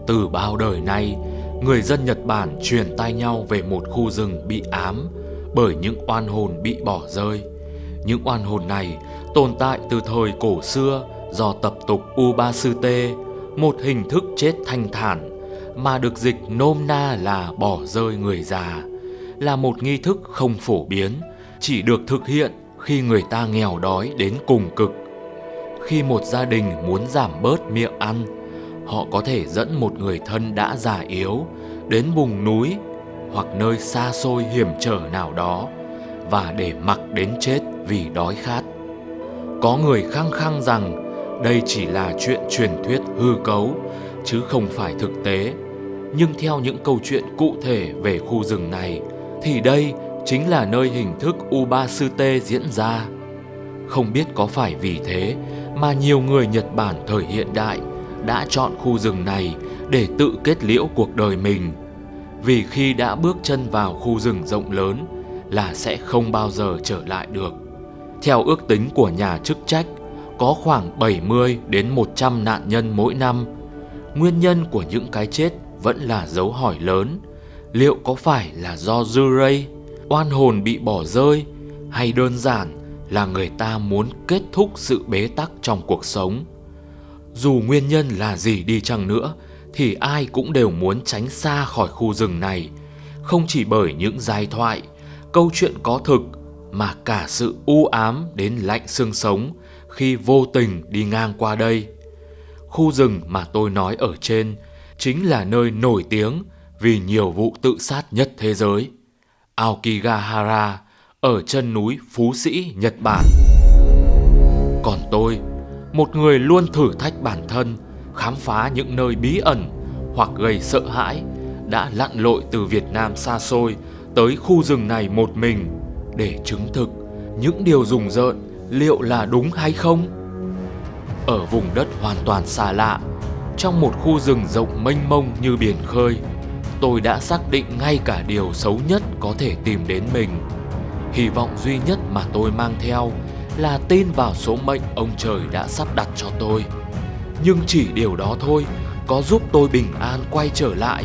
Từ bao đời nay, người dân Nhật Bản truyền tai nhau về một khu rừng bị ám bởi những oan hồn bị bỏ rơi. Những oan hồn này tồn tại từ thời cổ xưa do tập tục Ubasute, một hình thức chết thanh thản mà được dịch nôm na là bỏ rơi người già, là một nghi thức không phổ biến, chỉ được thực hiện khi người ta nghèo đói đến cùng cực. Khi một gia đình muốn giảm bớt miệng ăn, họ có thể dẫn một người thân đã già yếu đến vùng núi hoặc nơi xa xôi hiểm trở nào đó và để mặc đến chết vì đói khát. Có người khăng khăng rằng đây chỉ là chuyện truyền thuyết hư cấu chứ không phải thực tế. Nhưng theo những câu chuyện cụ thể về khu rừng này thì đây chính là nơi hình thức Ubasute diễn ra. Không biết có phải vì thế mà nhiều người Nhật Bản thời hiện đại đã chọn khu rừng này để tự kết liễu cuộc đời mình. Vì khi đã bước chân vào khu rừng rộng lớn là sẽ không bao giờ trở lại được. Theo ước tính của nhà chức trách, có khoảng 70 đến 100 nạn nhân mỗi năm. Nguyên nhân của những cái chết vẫn là dấu hỏi lớn. Liệu có phải là do Yurei, oan hồn bị bỏ rơi, hay đơn giản là người ta muốn kết thúc sự bế tắc trong cuộc sống? Dù nguyên nhân là gì đi chăng nữa thì ai cũng đều muốn tránh xa khỏi khu rừng này, không chỉ bởi những giai thoại, câu chuyện có thực mà cả sự u ám đến lạnh xương sống khi vô tình đi ngang qua đây. Khu rừng mà tôi nói ở trên chính là nơi nổi tiếng vì nhiều vụ tự sát nhất thế giới, Aokigahara ở chân núi Phú Sĩ, Nhật Bản. Còn tôi, một người luôn thử thách bản thân, khám phá những nơi bí ẩn hoặc gây sợ hãi, đã lặn lội từ Việt Nam xa xôi tới khu rừng này một mình để chứng thực những điều rùng rợn liệu là đúng hay không. Ở vùng đất hoàn toàn xa lạ, trong một khu rừng rộng mênh mông như biển khơi, tôi đã xác định ngay cả điều xấu nhất có thể tìm đến mình. Hy vọng duy nhất mà tôi mang theo là tin vào số mệnh ông trời đã sắp đặt cho tôi. Nhưng chỉ điều đó thôi có giúp tôi bình an quay trở lại.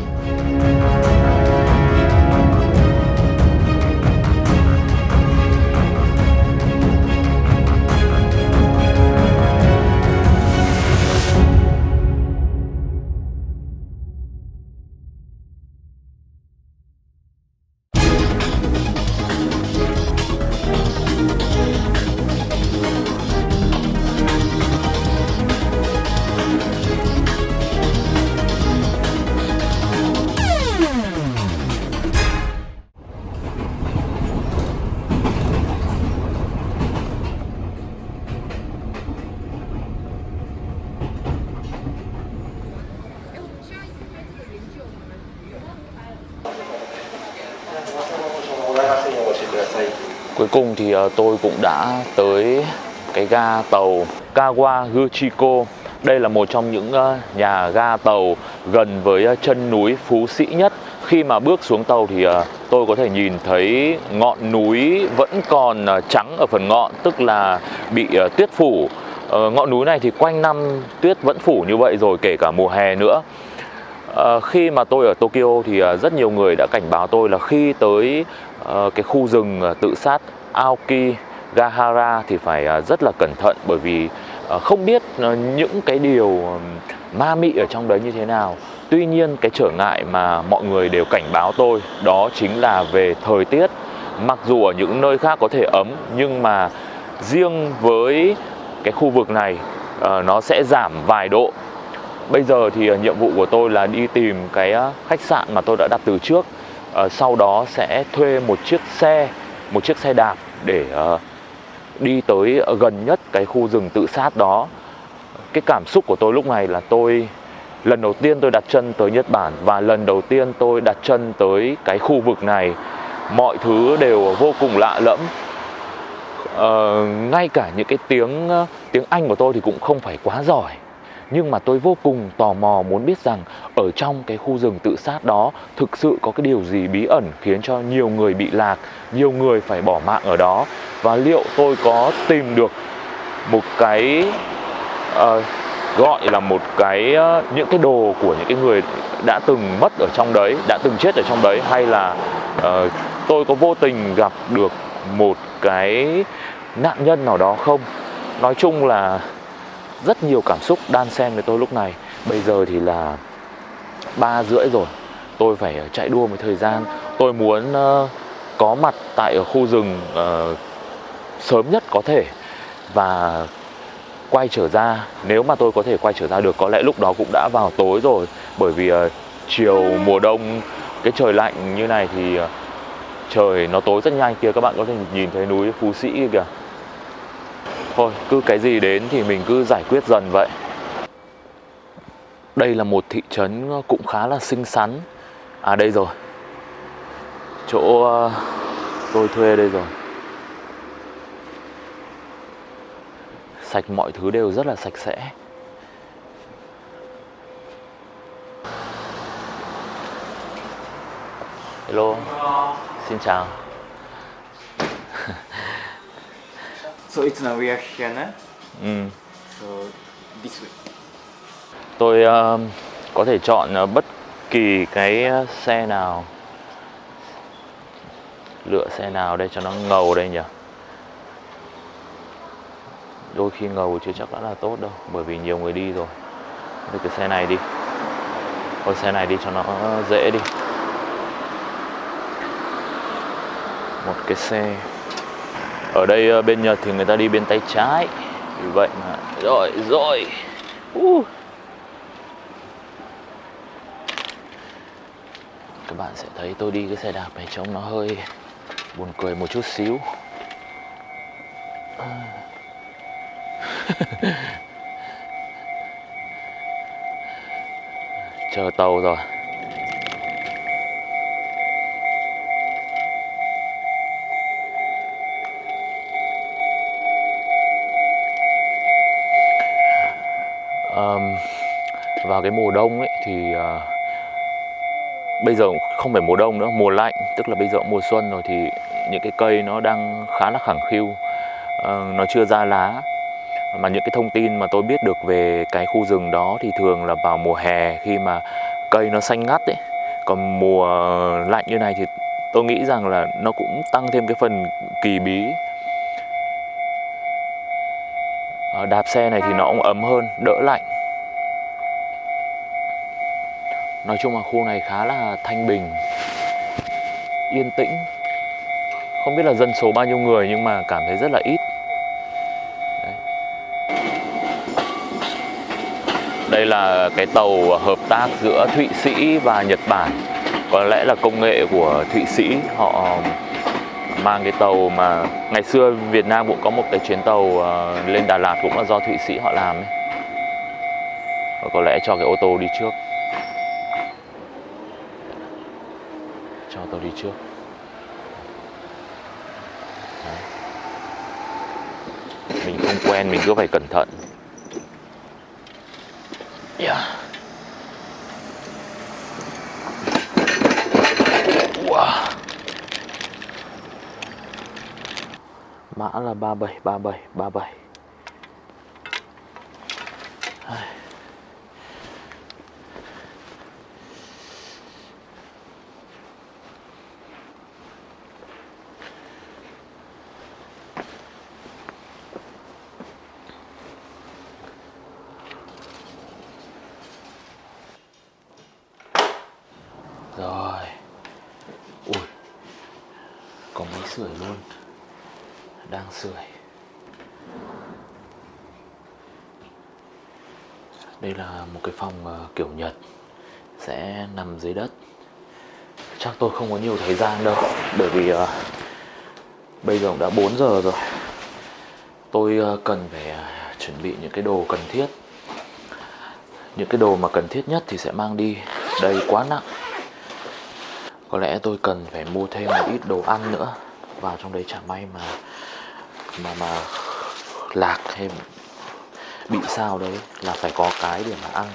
Cuối cùng thì tôi cũng đã tới cái ga tàu Kawaguchiko. Đây là một trong những nhà ga tàu gần với chân núi Phú Sĩ nhất. Khi mà bước xuống tàu thì tôi có thể nhìn thấy ngọn núi vẫn còn trắng ở phần ngọn, tức là bị tuyết phủ. Ngọn núi này thì quanh năm tuyết vẫn phủ như vậy rồi, kể cả mùa hè nữa. Khi mà tôi ở Tokyo thì rất nhiều người đã cảnh báo tôi là khi tới cái khu rừng tự sát Aokigahara thì phải rất là cẩn thận, bởi vì không biết những cái điều ma mị ở trong đấy như thế nào. Tuy nhiên cái trở ngại mà mọi người đều cảnh báo tôi đó chính là về thời tiết. Mặc dù ở những nơi khác có thể ấm, nhưng mà riêng với cái khu vực này nó sẽ giảm vài độ. Bây giờ thì nhiệm vụ của tôi là đi tìm cái khách sạn mà tôi đã đặt từ trước. Sau đó sẽ thuê một chiếc xe đạp để đi tới gần nhất cái khu rừng tự sát đó. Cái cảm xúc của tôi lúc này là lần đầu tiên tôi đặt chân tới Nhật Bản và lần đầu tiên tôi đặt chân tới cái khu vực này. Mọi thứ đều vô cùng lạ lẫm. Ngay cả những cái tiếng Anh của tôi thì cũng không phải quá giỏi. Nhưng mà tôi vô cùng tò mò muốn biết rằng ở trong cái khu rừng tự sát đó thực sự có cái điều gì bí ẩn khiến cho nhiều người bị lạc, nhiều người phải bỏ mạng ở đó. Và liệu tôi có tìm được một cái gọi là một cái những cái đồ của những cái người đã từng mất ở trong đấy, đã từng chết ở trong đấy, hay là tôi có vô tình gặp được một cái nạn nhân nào đó không. Nói chung là rất nhiều cảm xúc đan xen với tôi lúc này. Bây giờ thì là 3:30 rồi, tôi phải chạy đua với thời gian. Tôi muốn có mặt tại ở khu rừng sớm nhất có thể và quay trở ra. Nếu mà tôi có thể quay trở ra được, có lẽ lúc đó cũng đã vào tối rồi. Bởi vì chiều mùa đông, cái trời lạnh như này thì trời nó tối rất nhanh. Kìa các bạn có thể nhìn thấy núi Phú Sĩ kìa. Thôi cứ cái gì đến thì mình cứ giải quyết dần vậy. Đây là một thị trấn cũng khá là xinh xắn. À đây rồi, chỗ tôi thuê đây rồi. Sạch, mọi thứ đều rất là sạch sẽ. Hello. Xin chào. So it's now we are here now. So this way. Tôi có thể chọn bất kỳ cái xe nào. Lựa xe nào đây cho nó ngầu đây nhỉ? Đôi khi ngầu chưa chắc đã là tốt đâu, bởi vì nhiều người đi rồi. Được cái xe này đi. Thôi xe này đi cho nó dễ đi. Một cái xe. Ở đây bên Nhật thì người ta đi bên tay trái. Vì vậy mà rồi. Các bạn sẽ thấy tôi đi cái xe đạp này trông nó hơi buồn cười một chút xíu. Chờ tàu rồi. Vào cái mùa đông ấy thì bây giờ không phải mùa đông nữa, mùa lạnh, tức là bây giờ mùa xuân rồi, thì những cái cây nó đang khá là khẳng khiu, nó chưa ra lá. Mà những cái thông tin mà tôi biết được về cái khu rừng đó thì thường là vào mùa hè khi mà cây nó xanh ngắt ấy. Còn mùa lạnh như này thì tôi nghĩ rằng là nó cũng tăng thêm cái phần kỳ bí. Đạp xe này thì nó cũng ấm hơn, đỡ lạnh. Nói chung là khu này khá là thanh bình, yên tĩnh. Không biết là dân số bao nhiêu người nhưng mà cảm thấy rất là ít. Đấy. Đây là cái tàu hợp tác giữa Thụy Sĩ và Nhật Bản. Có lẽ là công nghệ của Thụy Sĩ. Họ mang cái tàu mà ngày xưa Việt Nam cũng có một cái chuyến tàu lên Đà Lạt, cũng là do Thụy Sĩ họ làm ấy. Và có lẽ cho cái ô tô đi trước. Cho tôi đi trước. Đấy. Mình không quen, mình cứ phải cẩn thận. Yeah. Wow. Mã là 373737. Rồi. Ui, có máy sưởi luôn. Đang sưởi. Đây là một cái phòng kiểu Nhật, sẽ nằm dưới đất. Chắc tôi không có nhiều thời gian đâu, bởi vì bây giờ cũng đã 4 giờ rồi. Tôi cần phải chuẩn bị những cái đồ cần thiết. Những cái đồ mà cần thiết nhất thì sẽ mang đi. Đây quá nặng. Có lẽ tôi cần phải mua thêm một ít đồ ăn nữa. Vào trong đấy chả may mà lạc hay bị sao đấy, là phải có cái để mà ăn.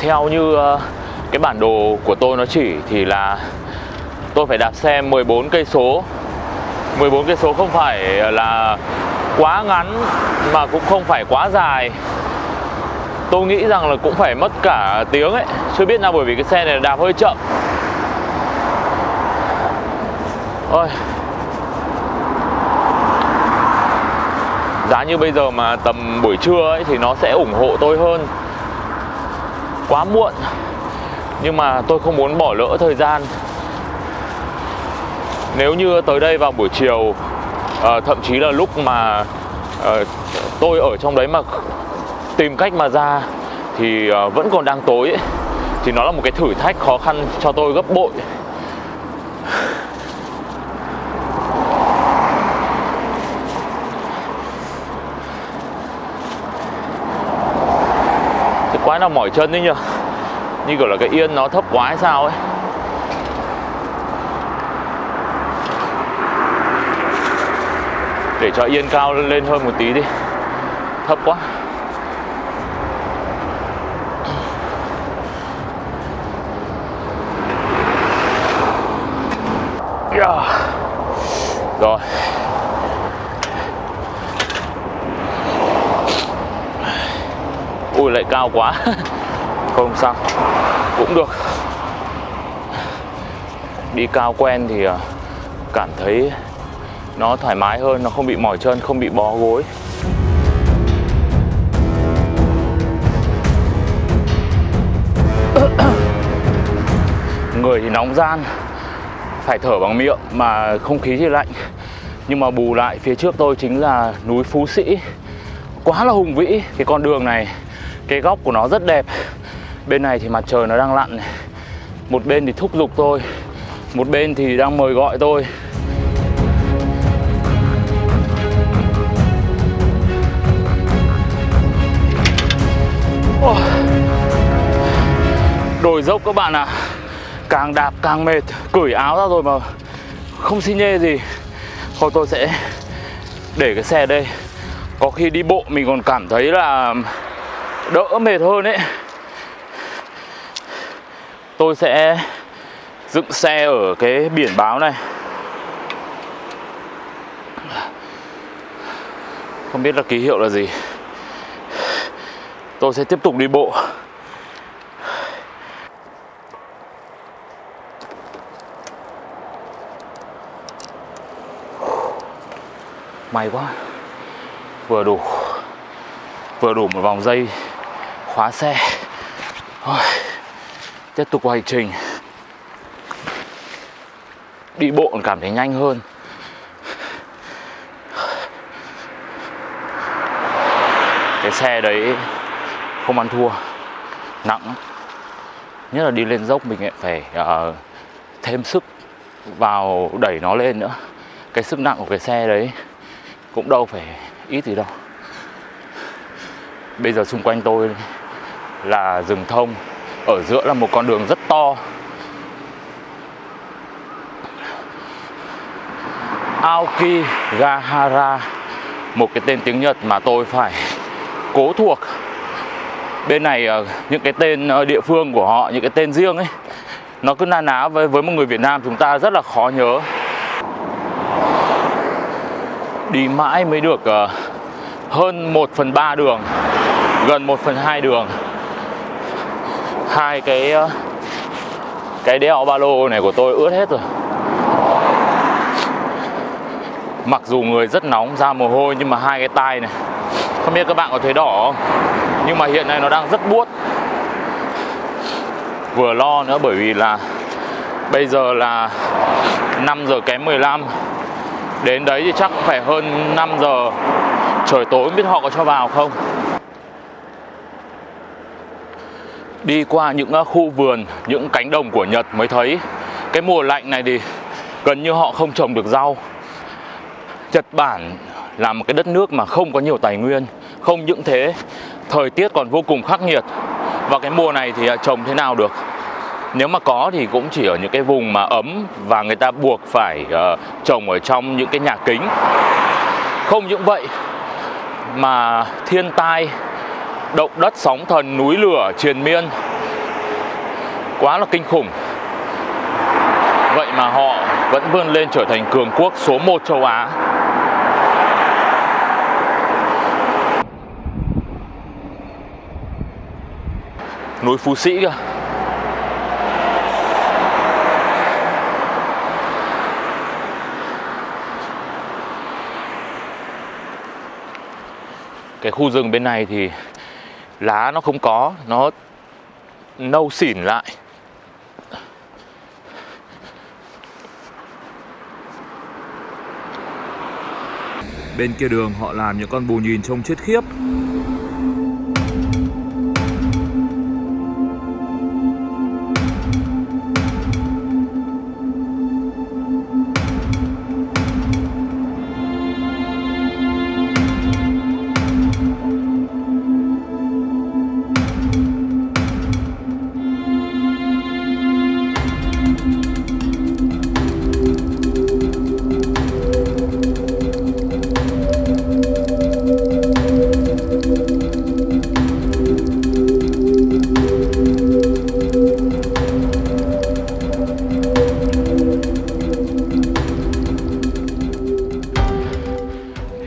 theo như cái bản đồ của tôi nó chỉ thì là tôi phải đạp xe 14 cây số. 14 cây số không phải là quá ngắn mà cũng không phải quá dài. Tôi nghĩ rằng là cũng phải mất cả tiếng ấy. Chưa biết nào, bởi vì cái xe này đạp hơi chậm. Ôi, giá như bây giờ mà tầm buổi trưa ấy thì nó sẽ ủng hộ tôi hơn. Quá muộn, nhưng mà tôi không muốn bỏ lỡ thời gian. Nếu như tới đây vào buổi chiều, thậm chí là lúc mà tôi ở trong đấy mà tìm cách mà ra thì vẫn còn đang tối ấy, thì nó là một cái thử thách khó khăn cho tôi gấp bội. Thì quái nào mỏi chân đấy nhỉ, như kiểu là cái yên nó thấp quá hay sao ấy. Để cho yên cao lên hơn một tí đi, thấp quá. Rồi. Ui lại cao quá. Không sao, cũng được. Đi cao quen thì cảm thấy nó thoải mái hơn, nó không bị mỏi chân, không bị bó gối. Người thì nóng ran, phải thở bằng miệng mà không khí thì lạnh. Nhưng mà bù lại phía trước tôi chính là núi Phú Sĩ. Quá là hùng vĩ. Cái con đường này, cái góc của nó rất đẹp. Bên này thì mặt trời nó đang lặn này. Một bên thì thúc giục tôi, một bên thì đang mời gọi tôi. Đồi dốc các bạn ạ. Càng đạp càng mệt. Cởi áo ra rồi mà không xi nhê gì. Thôi tôi sẽ để cái xe đây. Có khi đi bộ mình còn cảm thấy là đỡ mệt hơn ấy. Tôi sẽ dựng xe ở cái biển báo này. Không biết là ký hiệu là gì. Tôi sẽ tiếp tục đi bộ. May quá. Vừa đủ một vòng dây khóa xe. Tiếp tục hành trình. Đi bộ còn cảm thấy nhanh hơn. Cái xe đấy không ăn thua, nặng lắm. Nhất là đi lên dốc mình lại phải thêm sức vào đẩy nó lên nữa. Cái sức nặng của cái xe đấy cũng đâu phải ít gì đâu. Bây giờ xung quanh tôi là rừng thông, ở giữa là một con đường rất to. Aokigahara, một cái tên tiếng Nhật mà tôi phải cố thuộc. Bên này những cái tên địa phương của họ, những cái tên riêng ấy, nó cứ na ná với một người Việt Nam chúng ta rất là khó nhớ. Đi mãi mới được hơn 1/3 đường, gần 1/2 đường. Hai cái đeo ba lô này của tôi ướt hết rồi. Mặc dù người rất nóng, ra mồ hôi, nhưng mà hai cái tai này, không biết các bạn có thấy đỏ không, nhưng mà hiện nay nó đang rất buốt. Vừa lo nữa bởi vì là bây giờ là 5 giờ kém 15. Đến đấy thì chắc cũng phải hơn 5 giờ. Trời tối không biết họ có cho vào không. Đi qua những khu vườn, những cánh đồng của Nhật mới thấy cái mùa lạnh này thì gần như họ không trồng được rau. Nhật Bản là một cái đất nước mà không có nhiều tài nguyên. Không những thế, thời tiết còn vô cùng khắc nghiệt. Và cái mùa này thì trồng thế nào được. Nếu mà có thì cũng chỉ ở những cái vùng mà ấm và người ta buộc phải trồng ở trong những cái nhà kính. Không những vậy mà thiên tai, động đất, sóng thần, núi lửa triền miên Quá là kinh khủng. Vậy mà họ vẫn vươn lên trở thành cường quốc số 1 châu Á. Núi Phú Sĩ kìa. Cái khu rừng bên này thì lá nó không có, nó nâu xỉn lại. Bên kia đường họ làm những con bù nhìn trông chết khiếp.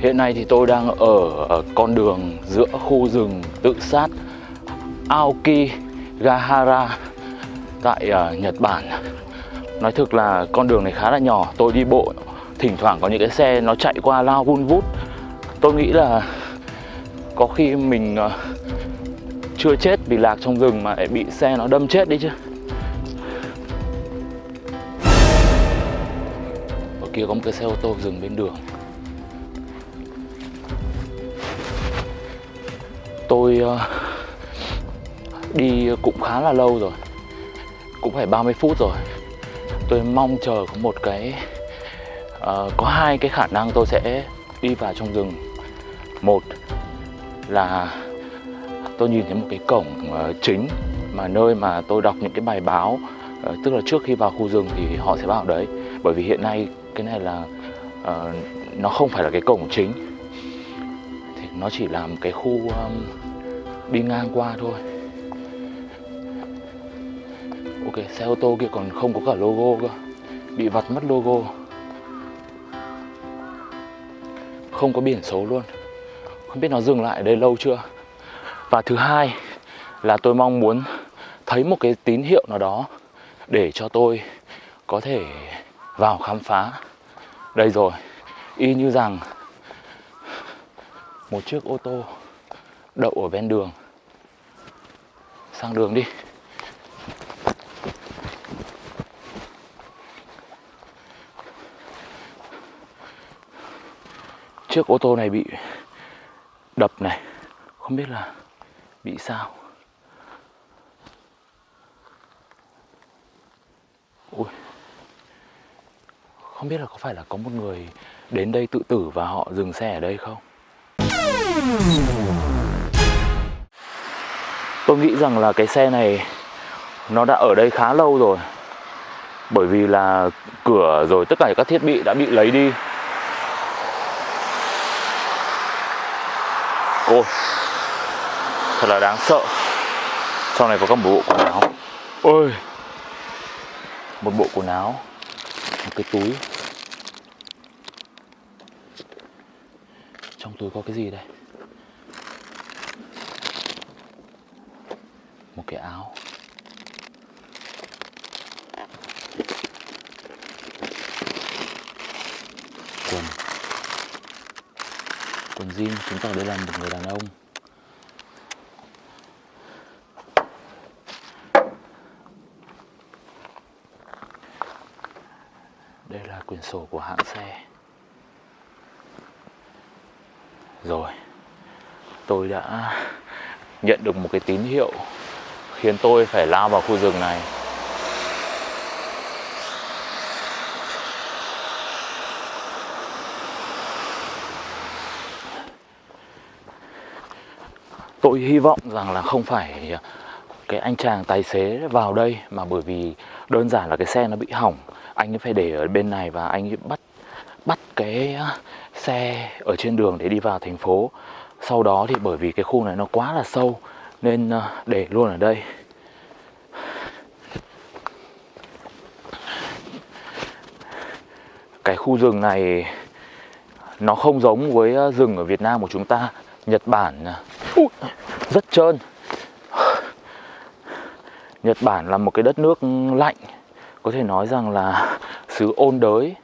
Hiện nay thì tôi đang ở con đường giữa khu rừng tự sát Aokigahara tại Nhật Bản. Nói thực là con đường này khá là nhỏ, tôi đi bộ thỉnh thoảng có những cái xe nó chạy qua lao vun vút. Tôi nghĩ là có khi mình chưa chết vì lạc trong rừng mà lại bị xe nó đâm chết đi chứ. Ở kia có một cái xe ô tô dừng bên đường. Tôi đi cũng khá là lâu rồi, cũng phải 30 phút rồi. Tôi mong chờ có một cái có hai cái khả năng tôi sẽ đi vào trong rừng. Một là tôi nhìn thấy một cái cổng chính mà nơi mà tôi đọc những cái bài báo, tức là trước khi vào khu rừng thì họ sẽ vào đấy. Bởi vì hiện nay cái này là nó không phải là cái cổng chính, thì nó chỉ là một cái khu đi ngang qua thôi. Ok, xe ô tô kia còn không có cả logo cơ, bị vặt mất logo, không có biển số luôn, không biết nó dừng lại ở đây lâu chưa. Và thứ hai là tôi mong muốn thấy một cái tín hiệu nào đó để cho tôi có thể vào khám phá. Đây rồi, y như rằng một chiếc ô tô đậu ở ven đường. Sang đường đi. Chiếc ô tô này bị đập này, không biết là bị sao. Ui, không biết là có phải là có một người đến đây tự tử và họ dừng xe ở đây không? Tôi nghĩ rằng là cái xe này nó đã ở đây khá lâu rồi, bởi vì là cửa rồi tất cả các thiết bị đã bị lấy đi. Ôi, thật là đáng sợ. Sau này có cả một bộ quần áo. Ôi, một bộ quần áo, một cái túi. Trong túi có cái gì đây? Một cái áo. Quần jean, chứng tỏ đây là một người đàn ông. Đây là quyển sổ của hãng xe. Rồi, tôi đã nhận được một cái tín hiệu khiến tôi phải lao vào khu rừng này. Tôi hy vọng rằng là không phải cái anh chàng tài xế vào đây, mà bởi vì đơn giản là cái xe nó bị hỏng. Anh ấy phải để ở bên này và anh ấy bắt cái xe ở trên đường để đi vào thành phố. Sau đó thì bởi vì cái khu này nó quá là sâu nên để luôn ở đây. Cái khu rừng này nó không giống với rừng ở Việt Nam của chúng ta. Nhật Bản rất trơn. Nhật Bản là một cái đất nước lạnh, có thể nói rằng là xứ ôn đới,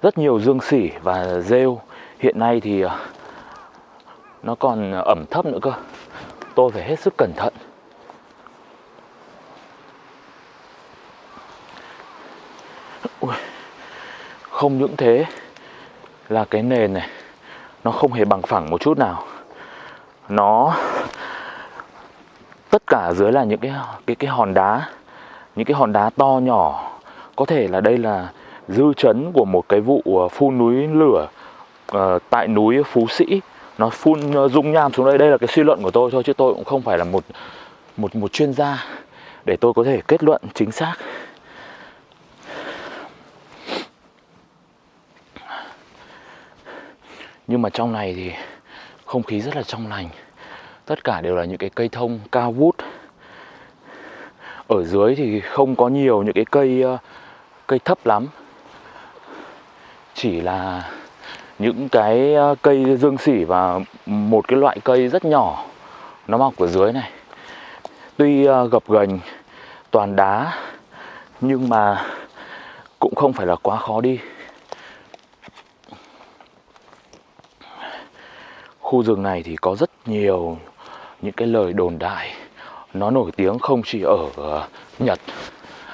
rất nhiều dương xỉ và rêu. Hiện nay thì nó còn ẩm thấp nữa cơ. Tôi phải hết sức cẩn thận. Không những thế là cái nền này nó không hề bằng phẳng một chút nào. Nó tất cả dưới là những cái hòn đá, những cái hòn đá to nhỏ. Có thể là đây là dư chấn của một cái vụ phun núi lửa tại núi Phú Sĩ. Nó phun dung nham xuống đây. Đây là cái suy luận của tôi thôi, chứ tôi cũng không phải là một chuyên gia để tôi có thể kết luận chính xác. Nhưng mà trong này thì không khí rất là trong lành. Tất cả đều là những cái cây thông cao vút. Ở dưới thì không có nhiều những cái cây thấp lắm. Chỉ là những cái cây dương xỉ và một cái loại cây rất nhỏ nó mọc ở dưới này. Tuy gập ghềnh toàn đá nhưng mà cũng không phải là quá khó đi. Khu rừng này thì có rất nhiều những cái lời đồn đại. Nó nổi tiếng không chỉ ở Nhật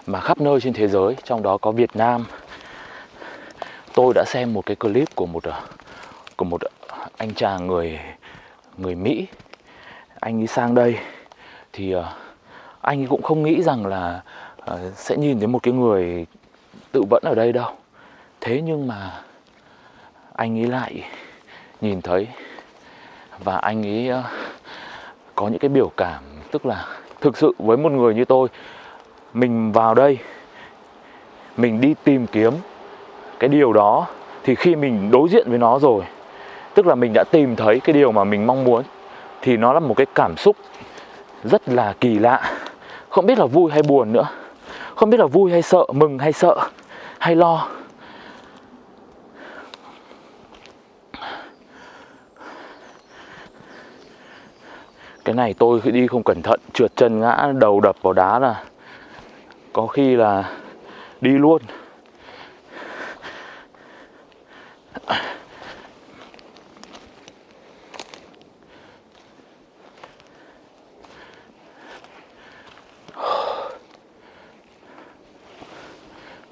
mà khắp nơi trên thế giới, trong đó có Việt Nam. Tôi đã xem một cái clip của một anh chàng người Mỹ. Anh ấy sang đây thì anh ấy cũng không nghĩ rằng là sẽ nhìn thấy một cái người tự vẫn ở đây đâu. Thế nhưng mà anh ấy lại nhìn thấy. Và anh ấy có những cái biểu cảm. Tức là thực sự với một người như tôi, mình vào đây, mình đi tìm kiếm cái điều đó, thì khi mình đối diện với nó rồi, tức là mình đã tìm thấy cái điều mà mình mong muốn, thì nó là một cái cảm xúc rất là kỳ lạ. Không biết là vui hay buồn nữa. Không biết là vui hay sợ, mừng hay sợ, hay lo. Cái này tôi đi không cẩn thận, trượt chân ngã đầu đập vào đá là có khi là đi luôn.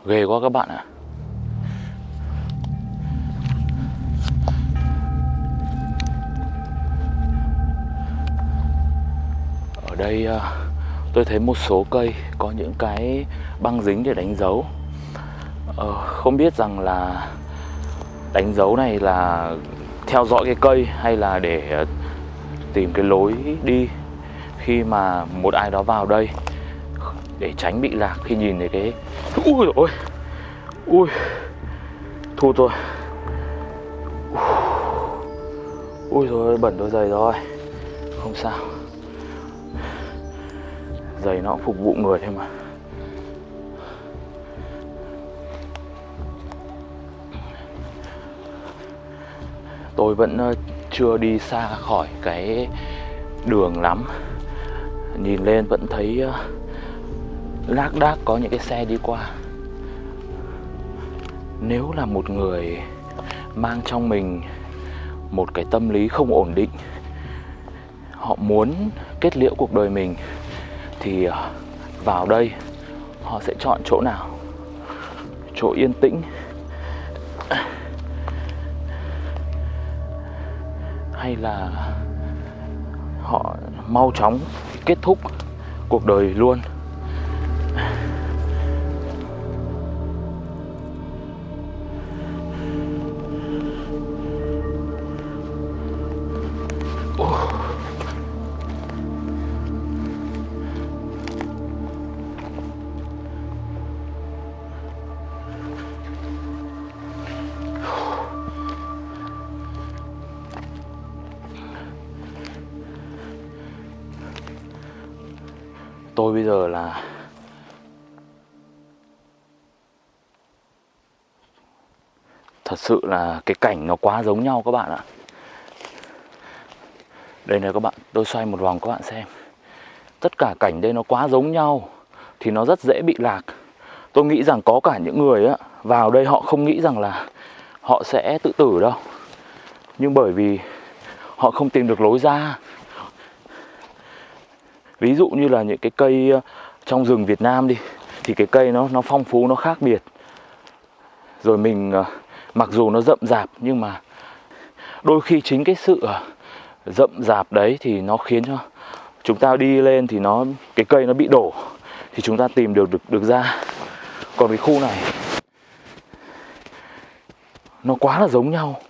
Ghê quá các bạn ạ. Ở đây tôi thấy một số cây có những cái băng dính để đánh dấu. Không biết rằng là đánh dấu này là theo dõi cái cây hay là để tìm cái lối đi khi mà một ai đó vào đây, để tránh bị lạc khi nhìn thấy cái... Ui dồi ôi, ui, thụt rồi. Ui rồi bẩn đôi giày rồi. Không sao, giày nó cũng phục vụ người thôi mà. Tôi vẫn chưa đi xa khỏi cái đường lắm. Nhìn lên vẫn thấy lác đác có những cái xe đi qua. Nếu là một người mang trong mình một cái tâm lý không ổn định, họ muốn kết liễu cuộc đời mình, thì vào đây họ sẽ chọn chỗ nào? Chỗ yên tĩnh, hay là họ mau chóng kết thúc cuộc đời luôn? Tôi bây giờ là Thật sự là cái cảnh nó quá giống nhau các bạn ạ. Đây này các bạn, tôi xoay một vòng các bạn xem. Tất cả cảnh đây nó quá giống nhau thì nó rất dễ bị lạc. Tôi nghĩ rằng có cả những người á, vào đây họ không nghĩ rằng là họ sẽ tự tử đâu. Nhưng bởi vì họ không tìm được lối ra. Ví dụ như là những cái cây trong rừng Việt Nam đi, thì cái cây nó phong phú, nó khác biệt. Rồi mình mặc dù nó rậm rạp nhưng mà đôi khi chính cái sự rậm rạp đấy thì nó khiến cho chúng ta đi lên thì cái cây nó bị đổ thì chúng ta tìm được ra. Còn cái khu này nó quá là giống nhau.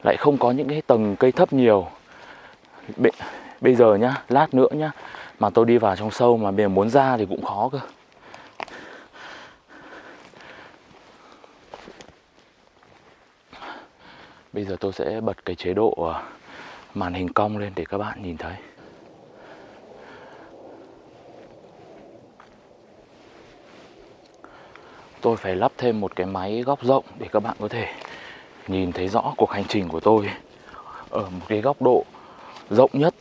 Lại không có những cái tầng cây thấp nhiều. Bây giờ nhá, lát nữa nhá, mà tôi đi vào trong sâu mà bây giờ muốn ra thì cũng khó cơ. Bây giờ tôi sẽ bật cái chế độ màn hình cong lên để các bạn nhìn thấy. Tôi phải lắp thêm một cái máy góc rộng để các bạn có thể nhìn thấy rõ cuộc hành trình của tôi ở một cái góc độ rộng nhất.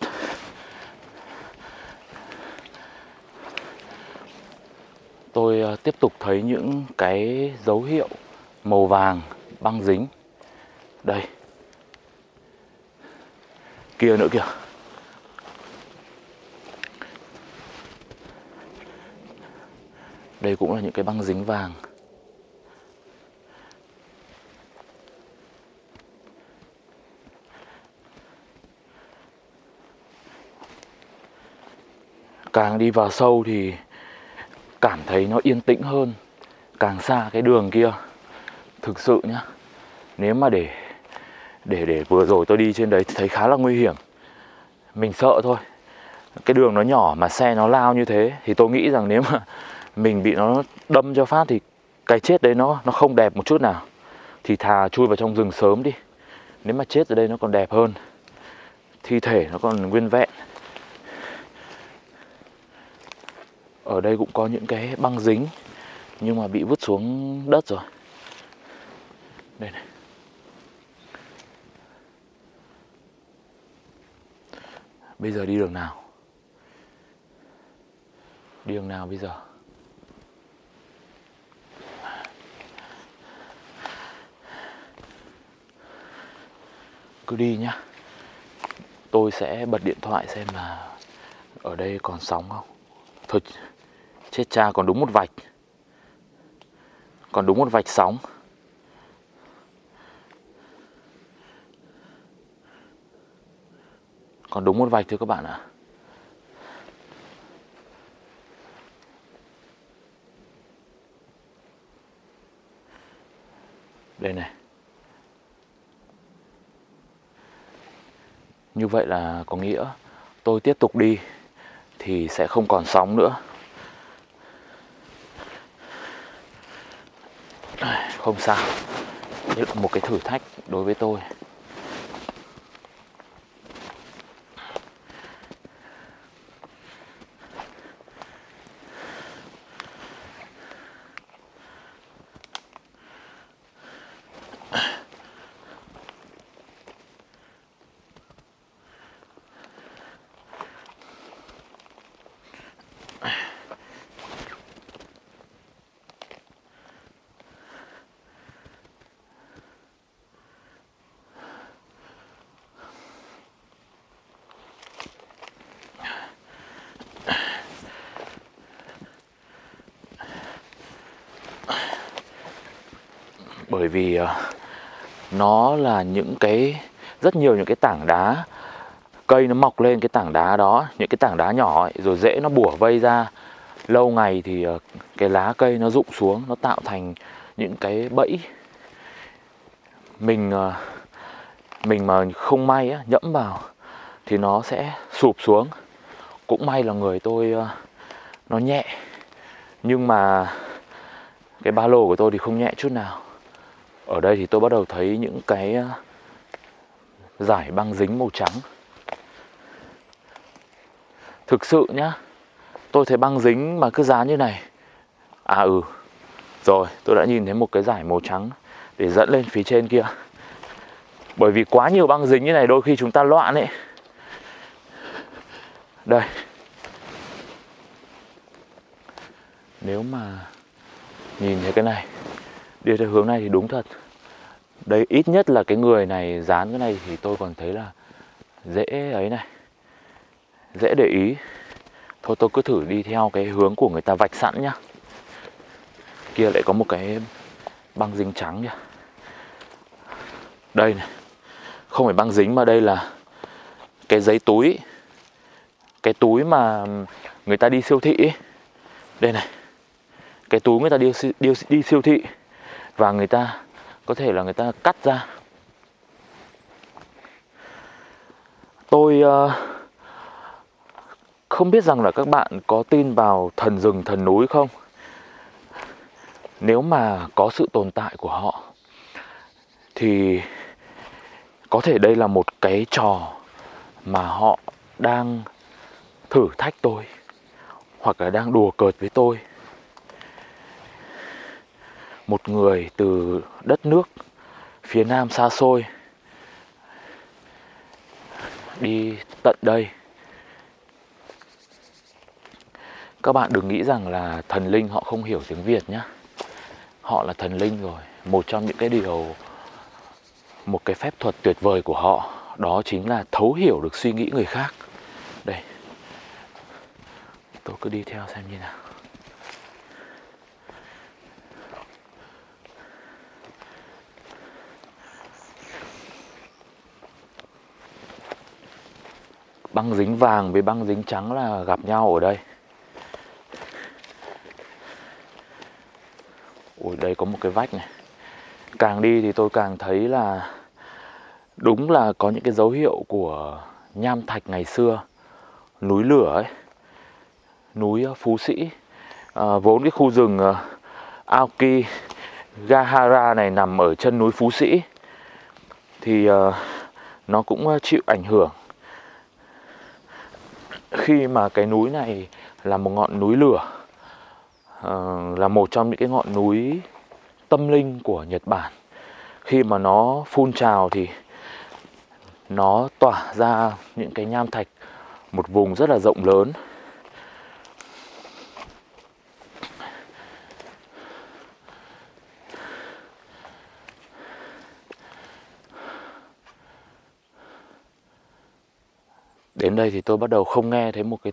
Tôi tiếp tục thấy những cái dấu hiệu màu vàng băng dính. Đây. Kia nữa kìa. Đây cũng là những cái băng dính vàng. Càng đi vào sâu thì cảm thấy nó yên tĩnh hơn. Càng xa cái đường kia. Thực sự nhá, nếu mà để vừa rồi tôi đi trên đấy thì thấy khá là nguy hiểm. Mình sợ thôi. Cái đường nó nhỏ mà xe nó lao như thế thì tôi nghĩ rằng nếu mà mình bị nó đâm cho phát thì cái chết đấy nó không đẹp một chút nào. Thì thà chui vào trong rừng sớm đi. Nếu mà chết ở đây nó còn đẹp hơn. Thi thể nó còn nguyên vẹn. Ở đây cũng có những cái băng dính nhưng mà bị vứt xuống đất rồi. Đây này. Bây giờ đi đường nào? Đi đường nào bây giờ? Cứ đi nhá. Tôi sẽ bật điện thoại xem là ở đây còn sóng không. Thôi, chết cha, còn đúng một vạch. Còn đúng một vạch sóng. Còn đúng một vạch thôi các bạn ạ. Đây này. Như vậy là có nghĩa tôi tiếp tục đi thì sẽ không còn sóng nữa. Không sao. Đây là một cái thử thách đối với tôi. Bởi vì nó là những cái rất nhiều những cái tảng đá, cây nó mọc lên cái tảng đá đó, những cái tảng đá nhỏ ấy, rồi rễ nó bủa vây ra. Lâu ngày thì cái lá cây nó rụng xuống, nó tạo thành những cái bẫy. Mình mà không may á, nhẫm vào thì nó sẽ sụp xuống. Cũng may là người tôi nó nhẹ, nhưng mà cái ba lô của tôi thì không nhẹ chút nào. Ở đây thì tôi bắt đầu thấy những cái dải băng dính màu trắng. Thực sự nhá, tôi thấy băng dính mà cứ dán như này À ừ, rồi tôi đã nhìn thấy một cái dải màu trắng để dẫn lên phía trên kia. Bởi vì quá nhiều băng dính như này đôi khi chúng ta loạn ấy. Đây. Nếu mà nhìn thấy cái này, đi theo hướng này thì đúng thật. Đây ít nhất là cái người này dán cái này thì tôi còn thấy là dễ ấy này, dễ để ý. Thôi tôi cứ thử đi theo cái hướng của người ta vạch sẵn nhá. Kia lại có một cái băng dính trắng nhá. Đây này, không phải băng dính mà đây là cái giấy túi. Cái túi mà người ta đi siêu thị ấy. Đây này, cái túi người ta đi siêu thị. Và người ta có thể là người ta cắt ra. Tôi không biết rằng là các bạn có tin vào thần rừng thần núi không. Nếu mà có sự tồn tại của họ thì có thể đây là một cái trò mà họ đang thử thách tôi, hoặc là đang đùa cợt với tôi. Một người từ đất nước phía Nam xa xôi đi tận đây. Các bạn đừng nghĩ rằng là thần linh họ không hiểu tiếng Việt nhé. Họ là thần linh rồi. Một trong những cái điều, một cái phép thuật tuyệt vời của họ, đó chính là thấu hiểu được suy nghĩ người khác. Đây, tôi cứ đi theo xem như nào. Băng dính vàng với băng dính trắng là gặp nhau ở đây. Ui, đây có một cái vách này. Càng đi thì tôi càng thấy là đúng là có những cái dấu hiệu của nham thạch ngày xưa. Núi lửa ấy, núi Phú Sĩ. Vốn cái khu rừng Aokigahara này nằm ở chân núi Phú Sĩ. Thì nó cũng chịu ảnh hưởng khi mà cái núi này là một ngọn núi lửa, là một trong những cái ngọn núi tâm linh của Nhật Bản. Khi mà nó phun trào thì nó tỏa ra những cái nham thạch, một vùng rất là rộng lớn. Đến đây thì tôi bắt đầu không nghe thấy một cái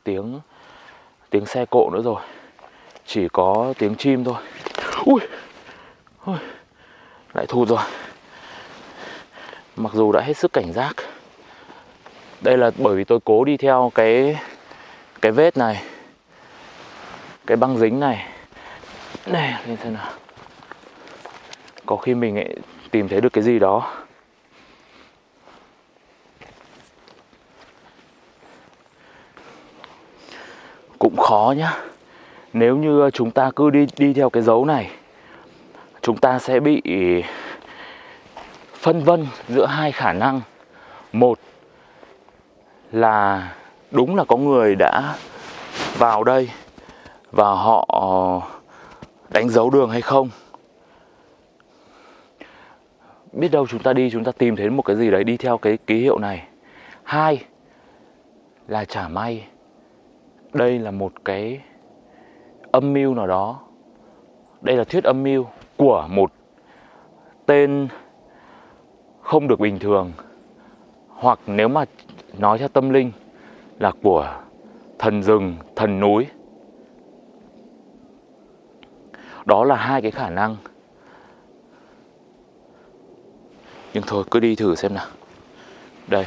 tiếng xe cộ nữa rồi. Chỉ có tiếng chim thôi. Ui, lại thụt rồi. Mặc dù đã hết sức cảnh giác. Đây là bởi vì tôi cố đi theo cái vết này, cái băng dính này. Này, lên xem nào. Có khi mình lại tìm thấy được cái gì đó. Cũng khó nhá. Nếu như chúng ta cứ đi theo cái dấu này, chúng ta sẽ bị phân vân giữa hai khả năng. Một là đúng là có người đã vào đây và họ đánh dấu đường hay không. Biết đâu chúng ta đi, chúng ta tìm thấy một cái gì đấy đi theo cái ký hiệu này. Hai là chả may đây là một cái âm mưu nào đó. Đây là thuyết âm mưu của một tên không được bình thường. Hoặc nếu mà nói theo tâm linh là của thần rừng, thần núi. Đó là hai cái khả năng. Nhưng thôi cứ đi thử xem nào. Đây,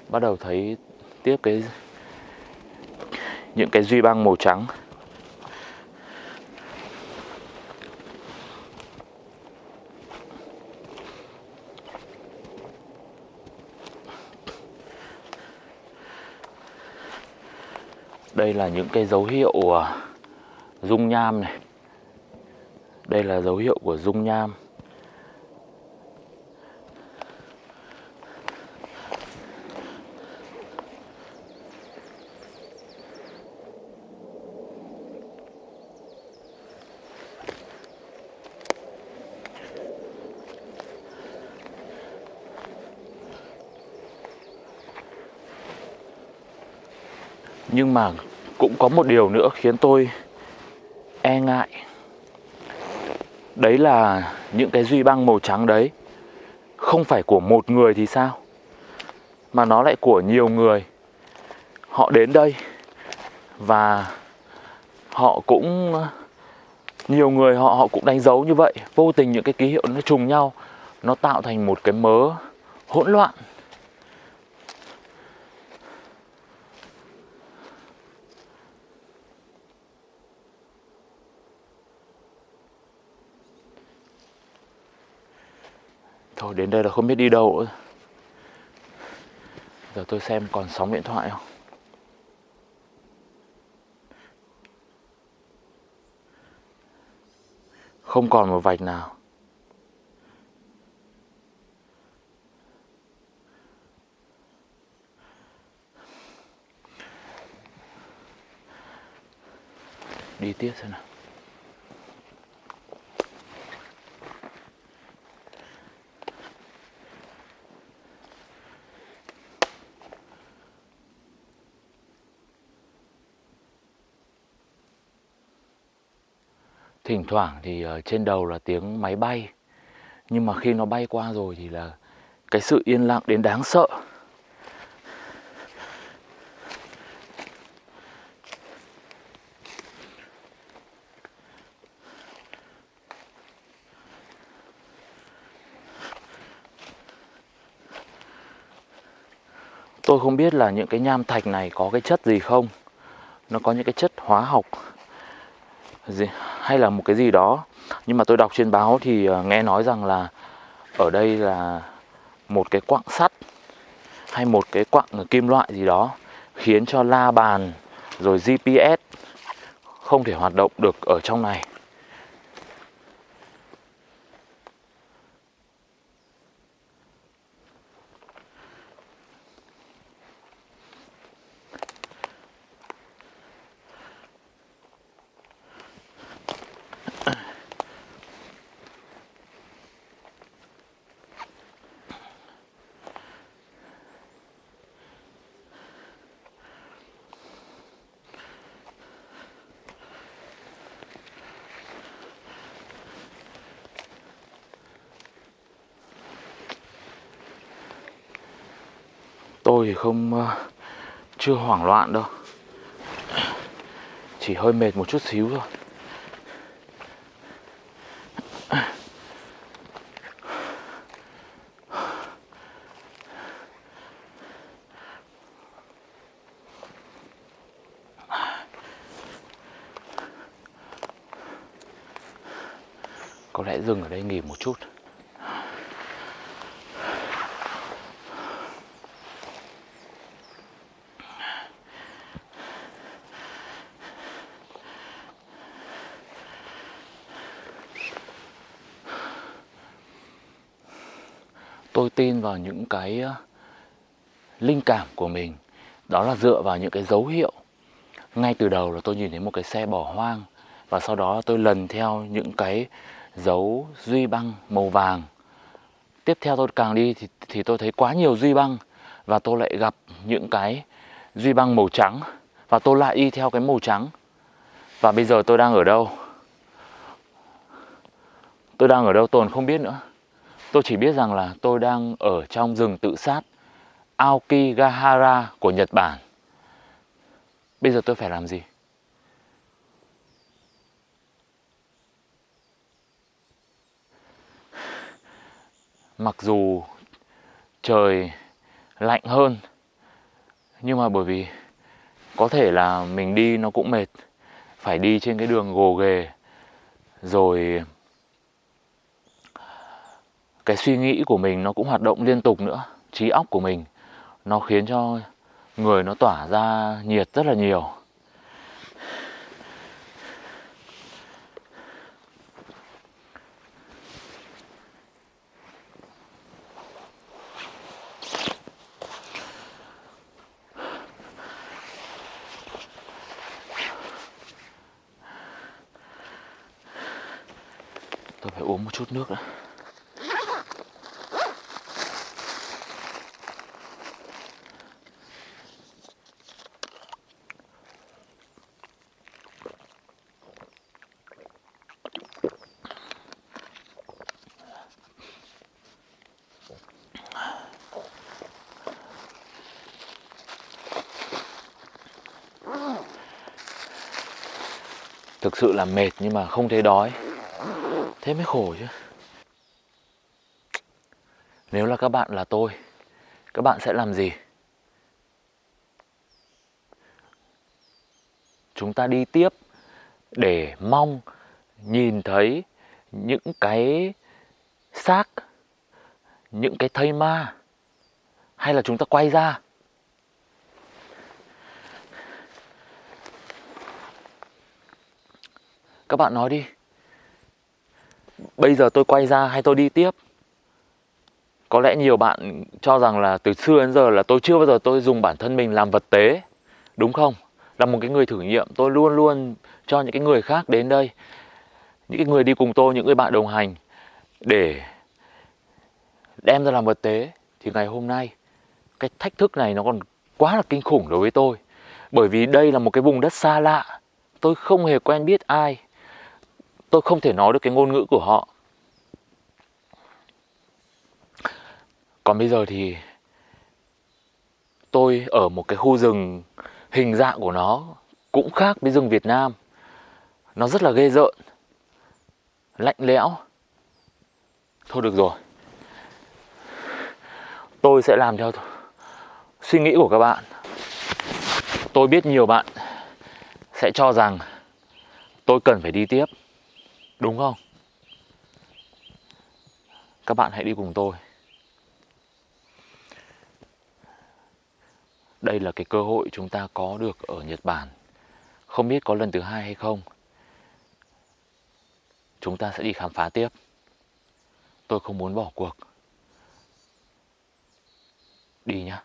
bắt đầu thấy tiếp những cái duy băng màu trắng. Đây là những cái dấu hiệu dung nham này. Đây là dấu hiệu của dung nham. Nhưng mà cũng có một điều nữa khiến tôi e ngại. Đấy là những cái duy băng màu trắng đấy không phải của một người thì sao, mà nó lại của nhiều người. Họ đến đây và họ cũng, nhiều người họ cũng đánh dấu như vậy. Vô tình những cái ký hiệu nó trùng nhau, nó tạo thành một cái mớ hỗn loạn. Thôi đến đây là không biết đi đâu nữa. Giờ tôi xem còn sóng điện thoại không. Không còn một vạch nào. Đi tiếp xem nào. Thỉnh thoảng thì trên đầu là tiếng máy bay. Nhưng mà khi nó bay qua rồi thì là cái sự yên lặng đến đáng sợ. Tôi không biết là những cái nham thạch này có cái chất gì không. Nó có những cái chất hóa học gì, hay là một cái gì đó. Nhưng mà tôi đọc trên báo thì nghe nói rằng là ở đây là một cái quặng sắt hay một cái quặng kim loại gì đó khiến cho la bàn rồi GPS không thể hoạt động được ở trong này. Tôi thì chưa hoảng loạn đâu. Chỉ hơi mệt một chút xíu thôi. Có lẽ dừng ở đây nghỉ một chút. Tôi tin vào những cái linh cảm của mình. Đó là dựa vào những cái dấu hiệu. Ngay từ đầu là tôi nhìn thấy một cái xe bỏ hoang. Và sau đó tôi lần theo những cái dấu duy băng màu vàng. Tiếp theo tôi càng đi thì tôi thấy quá nhiều duy băng. Và tôi lại gặp những cái duy băng màu trắng. Và tôi lại đi theo cái màu trắng. Và bây giờ tôi đang ở đâu? Tôi đang ở đâu tôi còn không biết nữa. Tôi chỉ biết rằng là tôi đang ở trong rừng tự sát Aokigahara của Nhật Bản. Bây giờ tôi phải làm gì? Mặc dù trời lạnh hơn, nhưng mà bởi vì có thể là mình đi nó cũng mệt. Phải đi trên cái đường gồ ghề. Rồi cái suy nghĩ của mình nó cũng hoạt động liên tục nữa. Trí óc của mình nó khiến cho người nó tỏa ra nhiệt rất là nhiều. Tôi phải uống một chút nước nữa. Thực sự là mệt nhưng mà không thấy đói. Thế mới khổ chứ. Nếu là các bạn là tôi, các bạn sẽ làm gì? Chúng ta đi tiếp để mong nhìn thấy những cái xác, những cái thây ma, hay là chúng ta quay ra? Các bạn nói đi. Bây giờ tôi quay ra hay tôi đi tiếp? Có lẽ nhiều bạn cho rằng là từ xưa đến giờ là tôi chưa bao giờ tôi dùng bản thân mình làm vật tế, đúng không? Là một cái người thử nghiệm, tôi luôn luôn cho những cái người khác đến đây, những cái người đi cùng tôi, những người bạn đồng hành, để đem ra làm vật tế. Thì ngày hôm nay cái thách thức này nó còn quá là kinh khủng đối với tôi. Bởi vì đây là một cái vùng đất xa lạ, tôi không hề quen biết ai, tôi không thể nói được cái ngôn ngữ của họ. Còn bây giờ thì tôi ở một cái khu rừng, hình dạng của nó cũng khác với rừng Việt Nam. Nó rất là ghê rợn, lạnh lẽo. Thôi được rồi, tôi sẽ làm theo suy nghĩ của các bạn. Tôi biết nhiều bạn sẽ cho rằng tôi cần phải đi tiếp, đúng không? Các bạn hãy đi cùng tôi. Đây là cái cơ hội chúng ta có được ở Nhật Bản. Không biết có lần thứ hai hay không. Chúng ta sẽ đi khám phá tiếp. Tôi không muốn bỏ cuộc. Đi nhá.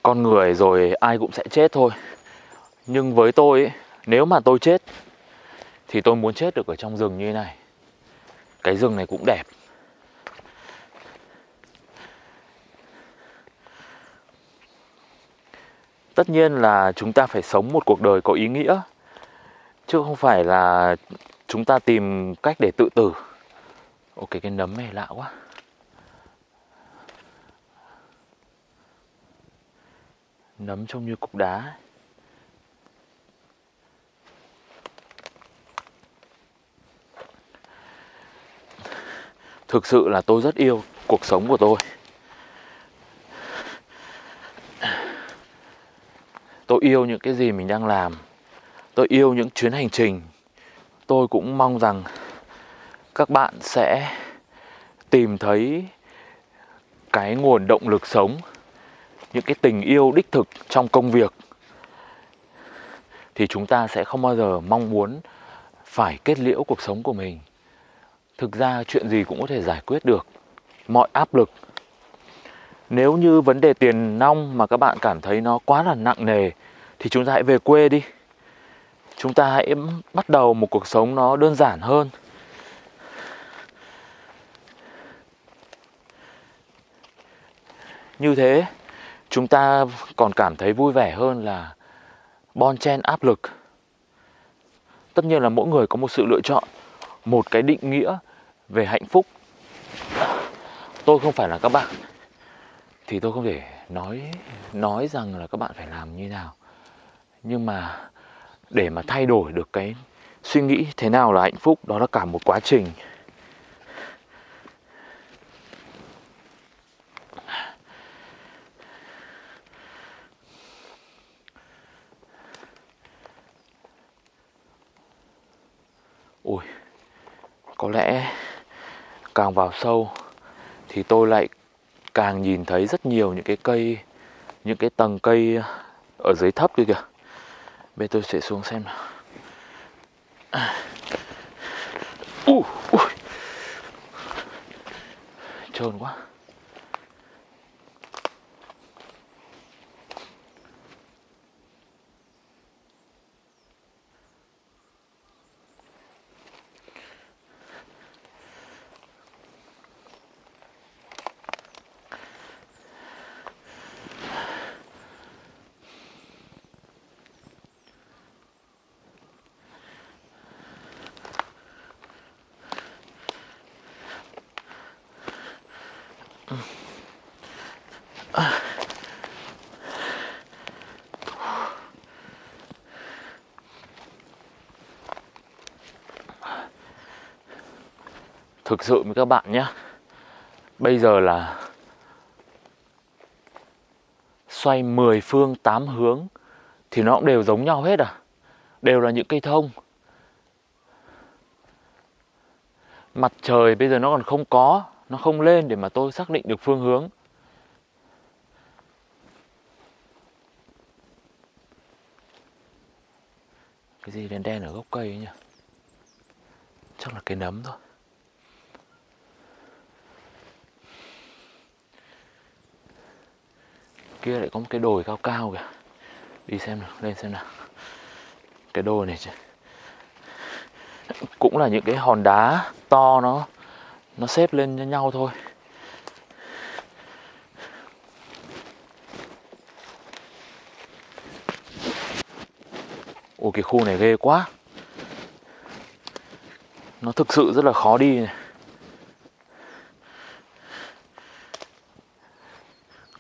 Con người rồi ai cũng sẽ chết thôi. Nhưng với tôi ấy, nếu mà tôi chết thì tôi muốn chết được ở trong rừng như thế này. Cái rừng này cũng đẹp. Tất nhiên là chúng ta phải sống một cuộc đời có ý nghĩa, chứ không phải là chúng ta tìm cách để tự tử. Ok, cái nấm này lạ quá. Nấm trông như cục đá. Thực sự là tôi rất yêu cuộc sống của tôi. Tôi yêu những cái gì mình đang làm. Tôi yêu những chuyến hành trình. Tôi cũng mong rằng các bạn sẽ tìm thấy cái nguồn động lực sống, những cái tình yêu đích thực trong công việc. Thì chúng ta sẽ không bao giờ mong muốn phải kết liễu cuộc sống của mình. Thực ra chuyện gì cũng có thể giải quyết được, mọi áp lực. Nếu như vấn đề tiền nong mà các bạn cảm thấy nó quá là nặng nề thì chúng ta hãy về quê đi. Chúng ta hãy bắt đầu một cuộc sống nó đơn giản hơn. Như thế chúng ta còn cảm thấy vui vẻ hơn là bon chen áp lực. Tất nhiên là mỗi người có một sự lựa chọn, một cái định nghĩa về hạnh phúc. Tôi không phải là các bạn, thì tôi không thể nói rằng là các bạn phải làm như nào. Nhưng mà để mà thay đổi được cái suy nghĩ thế nào là hạnh phúc, đó là cả một quá trình. Ôi, có lẽ càng vào sâu thì tôi lại càng nhìn thấy rất nhiều những cái cây, những cái tầng cây ở dưới thấp kia kìa. Bây tôi sẽ xuống xem nào. Trơn quá. Thực sự với các bạn nhé, bây giờ là xoay 10 phương 8 hướng thì nó cũng đều giống nhau hết à. Đều là những cây thông. Mặt trời bây giờ nó còn không có, nó không lên để mà tôi xác định được phương hướng. Cái gì đen đen ở gốc cây ấy nhỉ? Chắc là cái nấm thôi. Kia lại có một cái đồi cao cao kìa. Đi xem nào, lên xem nào. Cái đồi này cũng là những cái hòn đá to, nó xếp lên cho nhau thôi. Ôi cái khu này ghê quá. Nó thực sự rất là khó đi này.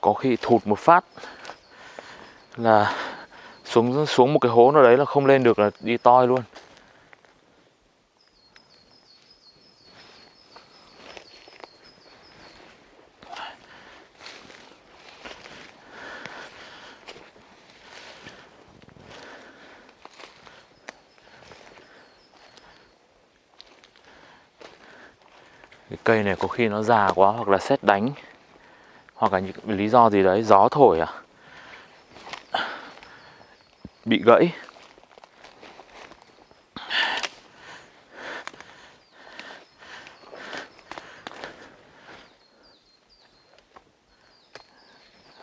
Có khi thụt một phát là xuống một cái hố nào đấy là không lên được, là đi toi luôn. Cái cây này có khi nó già quá, hoặc là sét đánh, hoặc là những lý do gì đấy, gió thổi à, bị gãy.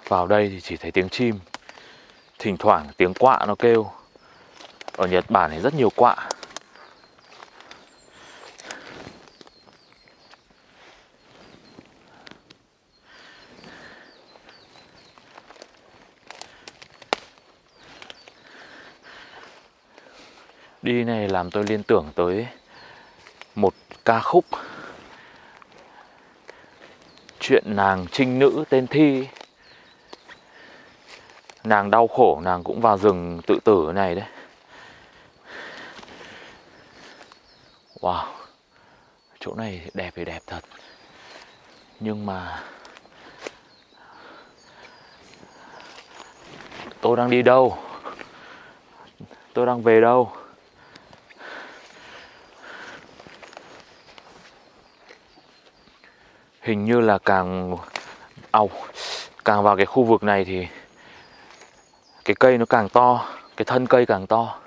Vào đây thì chỉ thấy tiếng chim, thỉnh thoảng tiếng quạ nó kêu. Ở Nhật Bản thì rất nhiều quạ. Đi này làm tôi liên tưởng tới một ca khúc, chuyện nàng trinh nữ tên Thi. Nàng đau khổ, nàng cũng vào rừng tự tử này đấy. Wow, chỗ này đẹp thì đẹp thật. Nhưng mà tôi đang đi đâu? Tôi đang về đâu? Hình như là càng vào cái khu vực này thì cái cây nó càng to, cái thân cây càng to.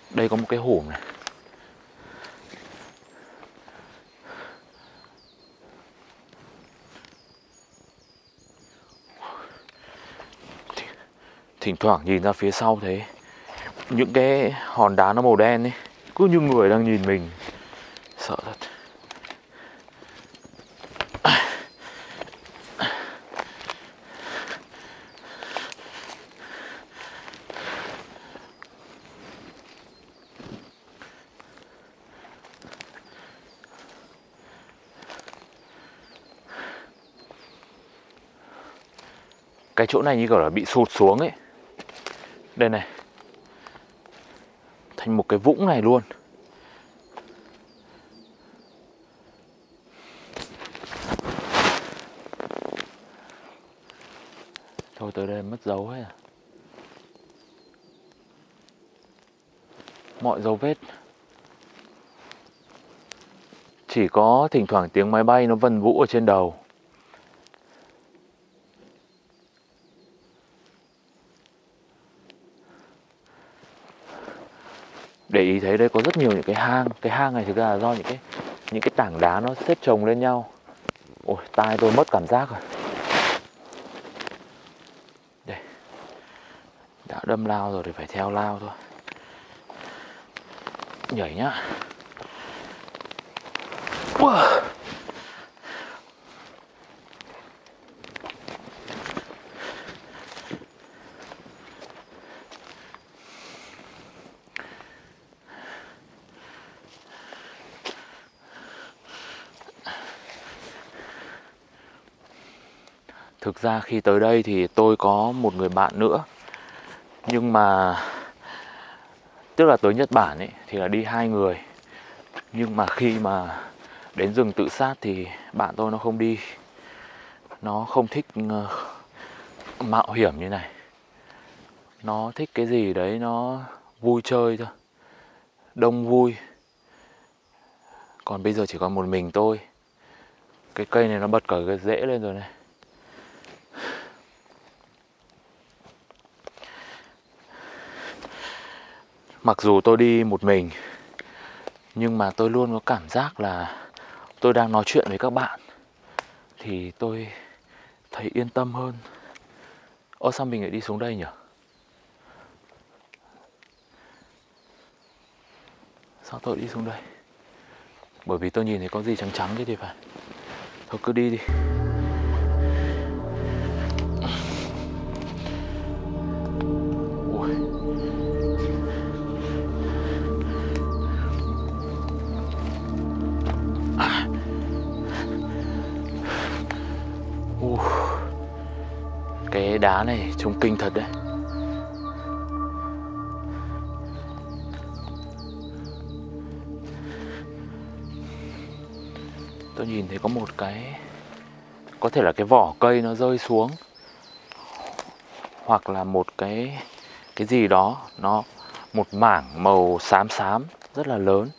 Đây có một cái hổm này. Thỉnh thoảng nhìn ra phía sau thấy những cái hòn đá nó màu đen ấy, cứ như người đang nhìn mình. Sợ thật. Cái chỗ này như kiểu là bị sụt xuống ấy. Đây này, thành một cái vũng này luôn. Thôi tới đây mất dấu hết à. Mọi dấu vết. Chỉ có thỉnh thoảng tiếng máy bay nó vần vũ ở trên đầu. Để ý thấy đây có rất nhiều những cái hang. Cái hang này thực ra là do những cái tảng đá nó xếp chồng lên nhau. Ôi, tai tôi mất cảm giác rồi. Đây. Đã đâm lao rồi thì phải theo lao thôi. Nhảy nhá. Wow. Thực ra khi tới đây thì tôi có một người bạn nữa. Nhưng mà tức là tới Nhật Bản ấy thì là đi 2 người. Nhưng mà khi mà đến rừng tự sát thì bạn tôi nó không đi. Nó không thích mạo hiểm như này. Nó thích cái gì đấy nó vui chơi thôi, đông vui. Còn bây giờ chỉ còn một mình tôi. Cái cây này nó bật cả cái rễ lên rồi này. Mặc dù tôi đi một mình, nhưng mà tôi luôn có cảm giác là tôi đang nói chuyện với các bạn thì tôi thấy yên tâm hơn. Ơ sao mình lại đi xuống đây nhỉ? Sao tôi đi xuống đây? Bởi vì tôi nhìn thấy có gì trắng trắng kia thì phải. Thôi cứ đi đi. Ui. Cái đá này trông kinh thật đấy. Tôi nhìn thấy có một cái, có thể là cái vỏ cây nó rơi xuống, hoặc là một cái gì đó, nó một mảng màu xám xám rất là lớn.